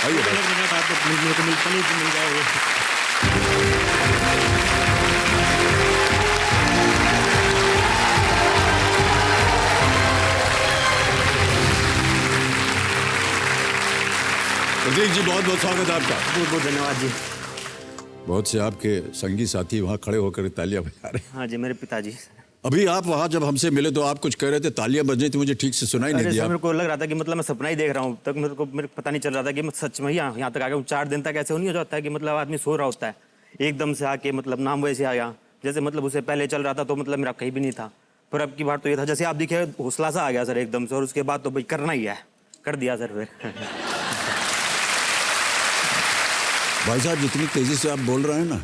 आइए लग रहा था आपको मेरे को मिल जाएगा। प्रतीक जी, बहुत बहुत स्वागत है आपका। बहुत बहुत धन्यवाद जी। बहुत से आपके संगी साथी वहाँ खड़े होकर तालियां बजा रहे हैं। हाँ जी, मेरे पिताजी। अभी आप वहाँ जब हमसे मिले तो आप कुछ कह रहे थे, तालियां बज रही थी, मुझे ठीक से सुनाई नहीं अरे दिया। सर, मेरे को लग रहा था कि मतलब मैं सपना ही देख रहा हूँ। तक मेरे को पता नहीं चल रहा था कि मैं सच में यहाँ तक आ गया हूँ। 4 दिन तक ऐसे नहीं हो जाता है कि मतलब आदमी सो रहा होता है, एकदम से आके मतलब नाम वैसे आया जैसे मतलब उसे पहले चल रहा था तो मतलब मेरा कहीं भी नहीं था। पर अब की बार तो ये था जैसे आप दिखे, हौसला सा आ गया सर एकदम से। और उसके बाद तो भाई करना ही है, कर दिया सर फिर। भाई साहब, जितनी तेजी से आप बोल रहे हैं ना,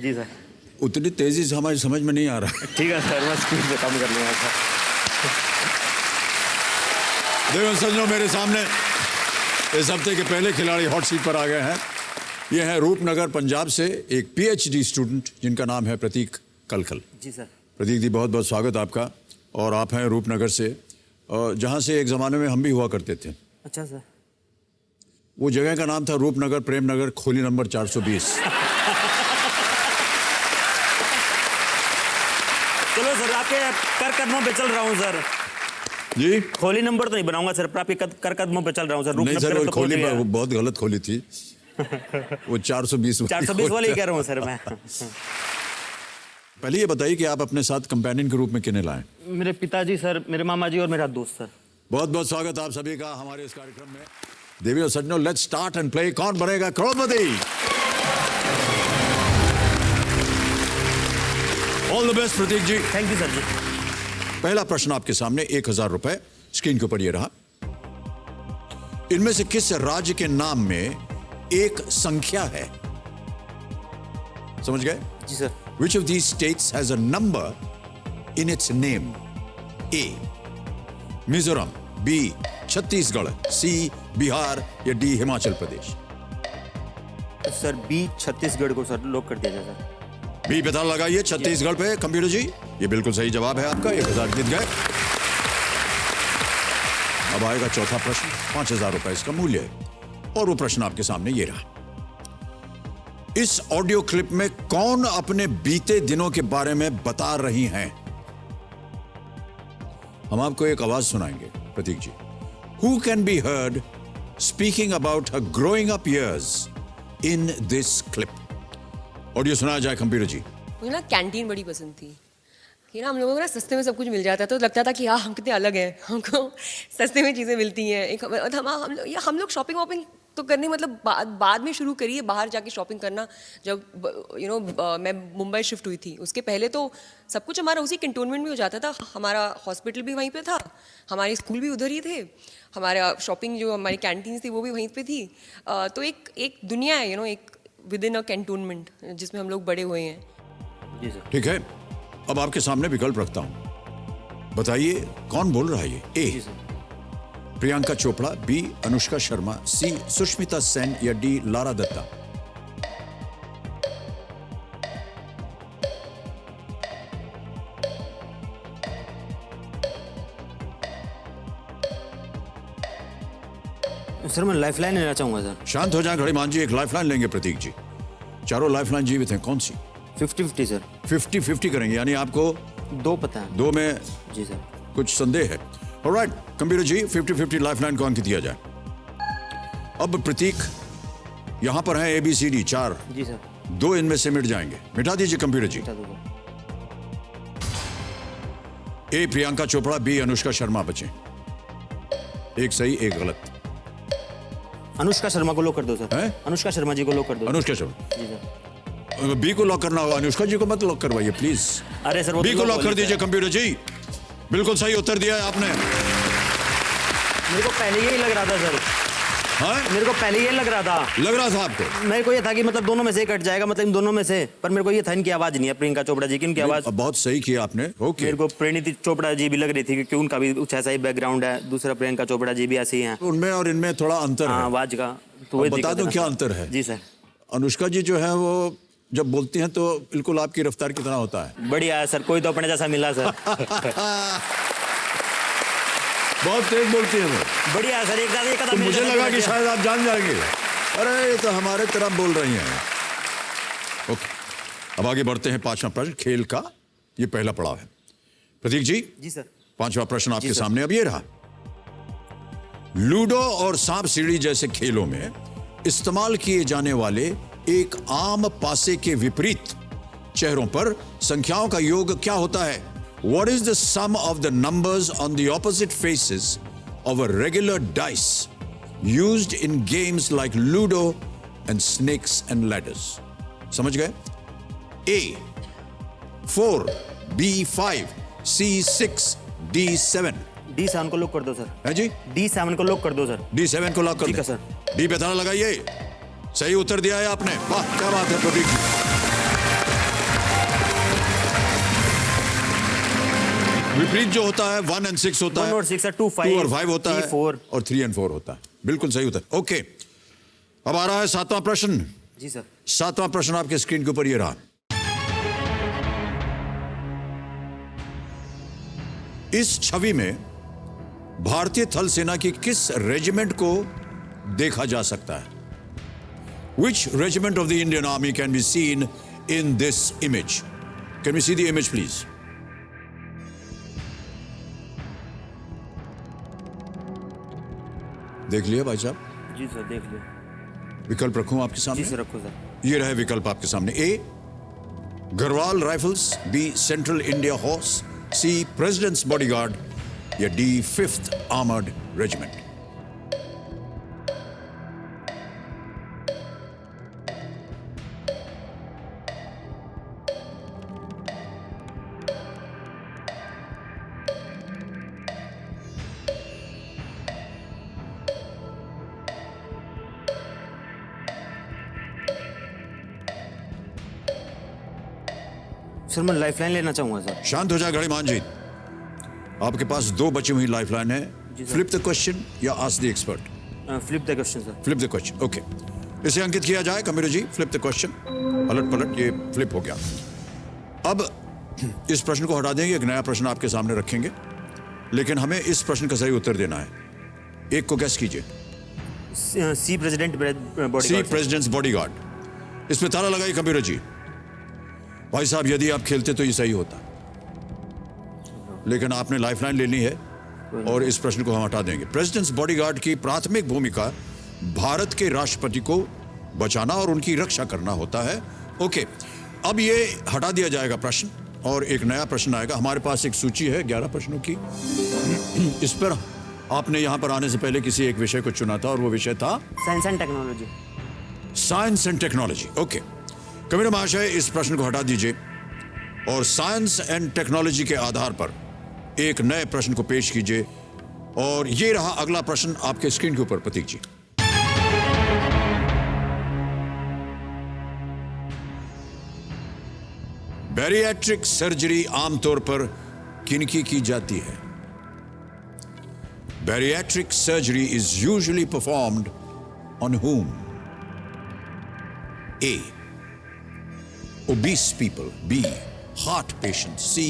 जी सर। उतनी तेजी से हमारी समझ में नहीं आ रहा। ठीक है सर, मैं स्पीड पे कम कर लूँगा सर। देखो सज्जनों, मेरे सामने इस हफ्ते के पहले खिलाड़ी हॉट सीट पर आ गए हैं। ये है रूपनगर पंजाब से एक पीएचडी स्टूडेंट जिनका नाम है प्रतीक कलकल। जी सर। प्रतीक जी, बहुत बहुत स्वागत आपका। और आप हैं रूपनगर से, जहाँ से एक ज़माने में हम भी हुआ करते थे। अच्छा सर। वो जगह का नाम था रूपनगर प्रेमनगर, खोली नंबर 420। चलो सर, आपके कर कदमों पे चल रहा हूँ सर। जी खोली नंबर तो नहीं बनाऊंगा सर, पर आपके कर कदमों पे चल रहा हूँ सर। नहीं सर, वो तो खोली वो बहुत गलत खोली थी। वो 420 420 वाली कह रहा हूँ सर मैं। पहले ये बताइए कि आप अपने साथ कंपेनियन के रूप में किन्हें लाए? मेरे पिताजी सर, मेरे मामा जी और मेरा दोस्त सर। बहुत बहुत स्वागत आप सभी का हमारे इस कार्यक्रम में। देवी और सज्जनों, let's start and play Kaun Banega Crorepati. All the best Pratik ji. Thank you sir जी। पहला प्रश्न आपके सामने, 1000 रुपए स्क्रीन के ऊपर ये रहा। इनमें से किस राज्य के नाम में एक संख्या है? समझ गए? जी sir. Which of these states has a number in its name? A. Mizoram, B. Chhattisgarh, C. Bihar या D. Himachal Pradesh? Sir B Chhattisgarh को सर लॉक कर दिया जाए सर। बी पता लगाइए छत्तीसगढ़ पे कंप्यूटर जी। ये बिल्कुल सही जवाब है आपका। 1000 जीत गए। अब आएगा चौथा प्रश्न, 5000 रुपए इसका मूल्य है। और वो प्रश्न आपके सामने ये रहा। इस ऑडियो क्लिप में कौन अपने बीते दिनों के बारे में बता रही हैं? हम आपको एक आवाज सुनाएंगे प्रतीक जी। Who can be heard speaking about her growing up years in this clip? Audio सुनाया जाए कंप्यूटर जी। मुझे ना कैंटीन बड़ी पसंद थी कि ना हम लोगों को ना सस्ते में सब कुछ मिल जाता है, तो लगता था कि हाँ हम कितने अलग हैं, हमको सस्ते में चीज़ें मिलती हैं। एक हम लोग शॉपिंग वॉपिंग तो करनी मतलब बाद में शुरू करी है, बाहर जाके शॉपिंग करना। जब मैं मुंबई शिफ्ट हुई थी, उसके पहले तो सब कुछ हमारा उसी कैंटोनमेंट में हो जाता था। हमारा हॉस्पिटल भी वहीं पे था, हमारे स्कूल भी उधर ही थे, हमारा शॉपिंग जो हमारी कैंटीन थी वो भी वहीं पे थी। तो एक दुनिया है एक विद इन अ कैंटोनमेंट जिसमें हम लोग बड़े हुए हैं। जी सर। ठीक है, अब आपके सामने विकल्प रखता हूं, बताइए कौन बोल रहा है ये? ए प्रियंका चोपड़ा, बी अनुष्का शर्मा, सी सुष्मिता सेन या डी लारा दत्ता? सर मैं लाइफलाइन लेना चाहूंगा सर। शांत हो जाए घड़ीमान जी, एक लाइफलाइन लेंगे प्रतीक जी। चारों लाइफलाइन जीवित हैं, कौन सी? 50-50 सर। 50-50 करेंगे, यानी आपको दो पता है। दो में जी सर। कुछ संदेह है। ऑलराइट कंप्यूटर जी, 50-50 लाइफलाइन को अंक दिया जाए। अब प्रतीक, यहां पर है ABCD 4, जी सर। 2 इनमें से मिट जाएंगे। मिटा दीजिए कंप्यूटर जी। बता दो सर। ए प्रियंका चोपड़ा, बी अनुष्का शर्मा बचे। एक सही एक गलत। अनुष्का शर्मा को लॉक कर दो सर। हैं? अनुष्का शर्मा जी को लॉक कर दो। अनुष्का शर्मा। जी सर। बी को लॉक करना होगा, अनुष्का जी को मत लॉक करवाइए प्लीज। अरे सर, वो बी तो को lock लॉक कर बोली दीजिए सर। कंप्यूटर जी। बिल्कुल सही उत्तर दिया है आपने। मेरे को पहले यही लग रहा था सर। हाँ, मेरे को पहले यही लग रहा था। लग रहा था आपको? मेरे को ये था कि मतलब दोनों में से कट जाएगा, मतलब इन दोनों में से। पर मेरे को ये था इनकी आवाज नहीं है, प्रियंका चोपड़ा जी की। इनकी आवाज बहुत सही किया आपने। ओके, मेरे को परिणीति चोपड़ा जी भी लग रही थी क्योंकि उनका भी कुछ ऐसा ही बैकग्राउंड है। दूसरा प्रियंका चोपड़ा जी भी ऐसे ही हैं। उनमें और इनमें थोड़ा अंतर हाँ, है। आवाज का तो अब वही बता दिक्कत है दूं ना क्या सर। अंतर है? जी सर। अनुष्का जी जो है वो जब बोलती हैं तो बिल्कुल आपकी रफ्तार की तरह होता है। बढ़िया है सर, कोई तो अपने जैसा मिला सर। बहुत तेज बोलती है वो। बढ़िया है सर, एक तो मुझे लगा कि शायद आप जान जाएंगे। अरे ये तो हमारे तरफ बोल रही हैं। ओके, अब आगे बढ़ते हैं। पांचवा प्रश्न खेल का, ये पहला पड़ाव है। प्रतीक जी, जी सर। पांचवा प्रश्न आपके सर। सामने अब ये रहा। लूडो और सांप सीढ़ी जैसे खेलों में इस्तेमाल किए जाने वाले एक आम पासे के विपरीत चेहरों पर संख्याओं का योग क्या होता है? What is the sum of the numbers on the opposite faces of a regular dice used in games like Ludo and Snakes and Ladders? समझ गए? A 4, B 5, C 6, D 7। D7 को लॉक कर दो सर। है जी? D7 को lock कर दो sir. D7 को लॉक कर ठीक है दें। सर। डी पे ताला लगाइए। सही उत्तर दिया है आपने। वाह, क्या बात है प्रतीक जी। विपरीत जो होता है 1 and 6 होता है, 1 और 6 है, 2, 2 और 5 होता 3, है, 4। और 3 and 4 होता है। बिल्कुल सही उत्तर। ओके, अब आ रहा है सातवां प्रश्न। जी सर। सातवां प्रश्न आपके स्क्रीन के ऊपर ये रहा। इस छवि में भारतीय थल सेना की किस रेजिमेंट को देखा जा सकता है? Which regiment of the Indian Army can be seen in this image? Can we see the image, please? देख लिया भाई साहब? जी सर, देख लिया। विकल्प रखूं आपके सामने? जी सर, रखो सर। ये रहे विकल्प आपके सामने। A Garhwal rifles, B central India horse, C president's bodyguard, या D 5th armoured regiment. Sir मैं लाइफलाइन लेना चाहूंगा सर। शांत हो जाए घड़ीमान जी। आपके पास 2 बची हुई लाइफलाइन है। जी सर। फ्लिप द क्वेश्चन या ask the expert? Flip the question sir. Flip the question. Okay, इसे अंकित किया जाए computer ji. Flip the question, पलट पलट, ये फ्लिप हो गया। अब इस प्रश्न को हटा देंगे, एक नया प्रश्न आपके सामने रखेंगे, लेकिन हमें इस प्रश्न का सही उत्तर देना है। एक को गैस कीजिए। C president C bodyguard. President's bodyguard. इस पे ताला लगाइए कंप्यूटर जी। भाई साहब, यदि आप खेलते तो ये सही होता, लेकिन आपने लाइफलाइन लेनी है और इस प्रश्न को हम हटा देंगे। प्रेसिडेंट्स बॉडीगार्ड की प्राथमिक भूमिका भारत के राष्ट्रपति को बचाना और उनकी रक्षा करना होता है। ओके, अब ये हटा दिया जाएगा प्रश्न और एक नया प्रश्न आएगा। हमारे पास एक सूची है 11 प्रश्नों की। इस पर आपने यहां पर आने से पहले किसी एक विषय को चुना था और वो विषय था science and technology. Science and technology. Okay, Kabir महाशय, इस प्रश्न को हटा दीजिए और साइंस एंड टेक्नोलॉजी के आधार पर एक नए प्रश्न को पेश कीजिए। और ये रहा अगला प्रश्न आपके स्क्रीन के ऊपर प्रतीक जी। बैरिएट्रिक सर्जरी आमतौर पर किनकी की जाती है? Bariatric surgery is usually performed on whom? A, obese people, B, heart patients, C,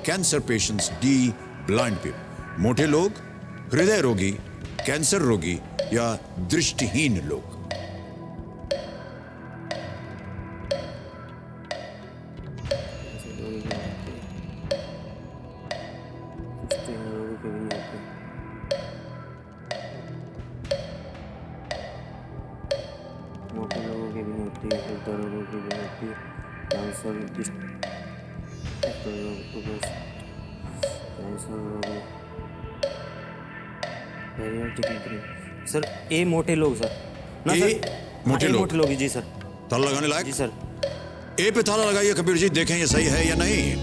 cancer patients, D, blind people। मोटे लोग, हृदय रोगी, कैंसर रोगी या दृष्टिहीन लोग? मोटे लोगों की भी होती है, हृदय रोगों की भी होती है, कैंसर सर। ए मोटे लोग सर ना? ए सर मोटे हाँ, लोग। मोटे लोग ही, जी सर। ताला लगाने लायक? जी सर। ए पे ताला लगाइए कबीर जी, देखें ये सही है या नहीं।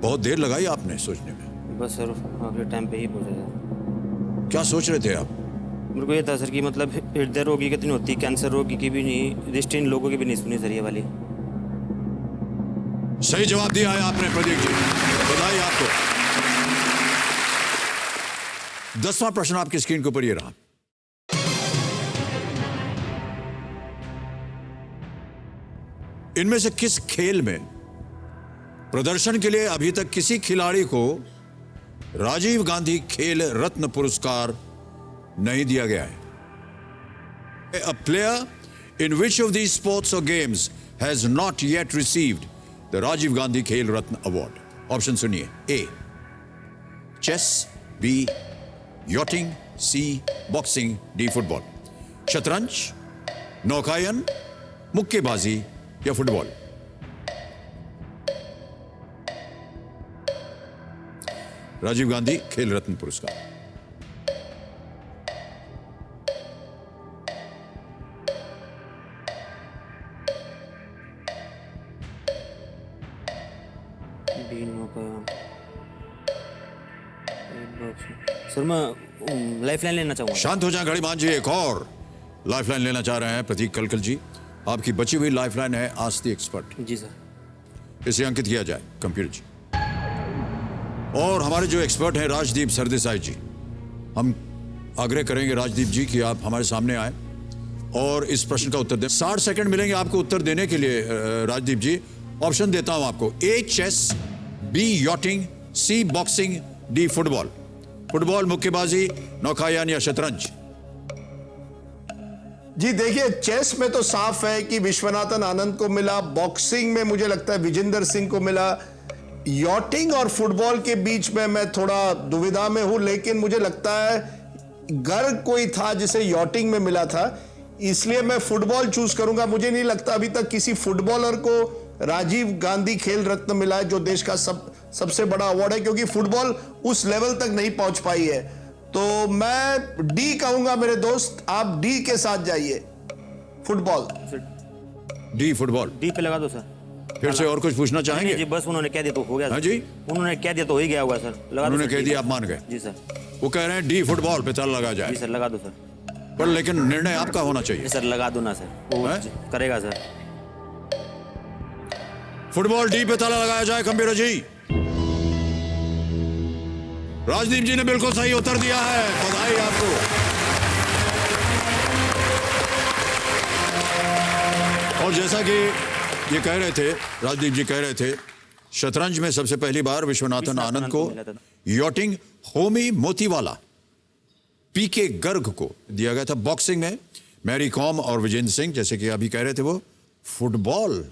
बहुत देर लगाई आपने सोचने में। बस सर आखिरी टाइम पे ही पहुंचा। क्या सोच रहे थे आप? मेरे को ये था सर कि मतलब हृदय रोगी कितनी होती है, कैंसर रोगी की भी नहीं, दृष्टिहीन लोगों की भी नहीं सुनी सर ये वाली। सही जवाब दिया है आपने प्रदीप जी, बधाई आपको। 10वां प्रश्न आपकी स्क्रीन के ऊपर ये रहा। इनमें से किस खेल में प्रदर्शन के लिए अभी तक किसी खिलाड़ी को राजीव गांधी खेल रत्न पुरस्कार नहीं दिया गया है। A player in which of these sports or games has not yet received the Rajiv Gandhi Khel Ratna Award? Option सुनिए। A chess, B yachting, C boxing, D football. शतरंज, नौकायन, मुक्केबाजी या फुटबॉल? राजीव गांधी खेल रत्न पुरस्कार। सर मैं लाइफलाइन लेना चाहूंगा। शांत हो जाए घड़ी मान जी। एक और लाइफलाइन लेना चाह रहे हैं प्रतीक कलकल जी। आपकी बची हुई लाइफलाइन है आस्क द एक्सपर्ट। जी सर। इसे अंकित किया जाए कंप्यूटर जी। और हमारे जो एक्सपर्ट हैं राजदीप सरदेसाई जी, हम आग्रह करेंगे राजदीप जी कि आप हमारे सामने आए और इस प्रश्न का उत्तर दें। 60 सेकंड मिलेंगे आपको उत्तर देने के लिए। राजदीप जी, ऑप्शन देता हूं आपको। A chess, B yachting, C boxing, D football. Football, मुक्केबाजी, नौकायान या शतरंज? जी देखिए, चेस में तो साफ है कि विश्वनाथन आनंद को मिला। बॉक्सिंग में मुझे लगता है विजेंदर सिंह को मिला। यॉटिंग और फुटबॉल के बीच में मैं थोड़ा दुविधा में हूं, लेकिन मुझे लगता है गर्ग कोई था जिसे यॉटिंग में मिला था, इसलिए मैं फुटबॉल चूज करूंगा। मुझे नहीं लगता अभी तक किसी फुटबॉलर को राजीव गांधी खेल रत्न मिला है, जो देश का सबसे बड़ा अवार्ड है, क्योंकि फुटबॉल उस लेवल तक नहीं पहुंच पाई है। तो मैं डी कहूंगा मेरे दोस्त, आप डी के साथ जाइए। फुटबॉल। D football. डी पे लगा दो सर। फिर से और कुछ पूछना चाहेंगे? जी बस उन्होंने कह दिया तो हो गया। हाँ जी, उन्होंने कह दिया तो हो ही गया होगा सर। लगा उन्होंने कह दिया, आप मान गए? जी सर। वो कह रहे हैं डी फुटबॉल पे ताला लगा जाए। जी सर लगा दो सर। पर लेकिन निर्णय आपका होना चाहिए। सर लगा दो ना सर, वो करेगा सर। फुटबॉल डी पे ताला लगाया जाए कंप्यूटर जी। राजदीप जी ने बिल्कुल सही उत्तर दिया है, बधाई आपको। और जैसा कि ये कह रहे थे, राजदीप जी कह रहे थे, शतरंज में सबसे पहली बार विश्वनाथन आनंद को, यॉटिंग होमी मोतीवाला, पीके गर्ग को दिया गया था। बॉक्सिंग में मैरी कॉम और विजेंद्र सिंह, जैसे कि अभी कह रहे थे वो। फुटबॉल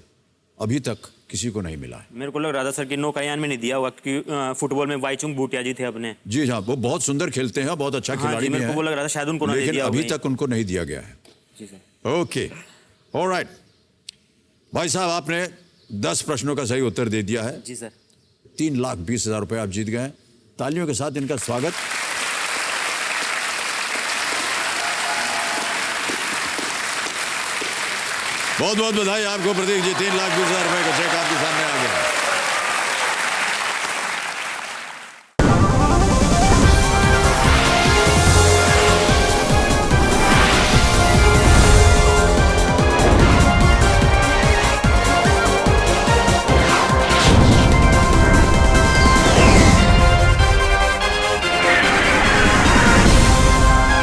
अभी तक किसी को नहीं मिला है। मेरे को लग रहा था सर कि नौकायान में नहीं दिया हुआ, क्योंकि फुटबॉल में वाईचुंग भूटिया जी थे अपने। जी हाँ, वो बहुत सुंदर खेलते हैं, बहुत अच्छा खिलाड़ी भी मेरे को वो लग रहा था शायद उनको नहीं लेकिन दिया अभी होगा। तक उनको नहीं दिया गया है। जी सर। ओके, ऑलराइट भाई साहब, आपने 10 प्रश्नों का सही उत्तर दे दिया है। जी सर। 3,20,000 रुपए आप जीत गए। तालियों के साथ इनका स्वागत। बहुत बहुत बधाई आपको प्रतीक जी। 3,20,000 रुपए का चेक आपकी